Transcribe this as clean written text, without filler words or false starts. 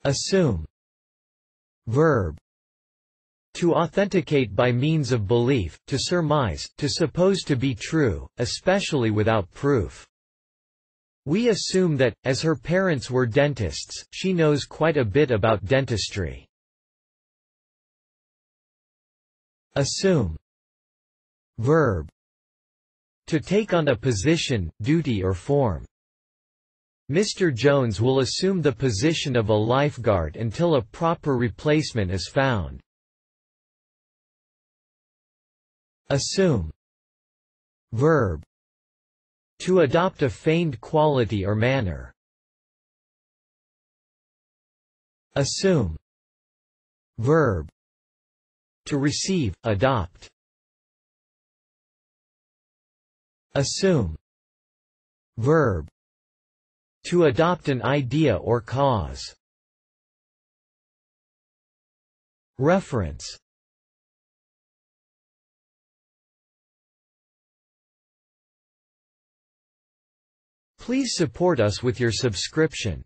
Assume. Verb. To authenticate by means of belief, to surmise, to suppose to be true, especially without proof. We assume that, as her parents were dentists, she knows quite a bit about dentistry. Assume. Verb. To take on a position, duty or form. Mr. Jones will assume the position of a lifeguard until a proper replacement is found. Assume. Verb. To adopt a feigned quality or manner. Assume. Verb. To receive, adopt. Assume. Verb. To adopt an idea or cause. Reference. Please support us with your subscription.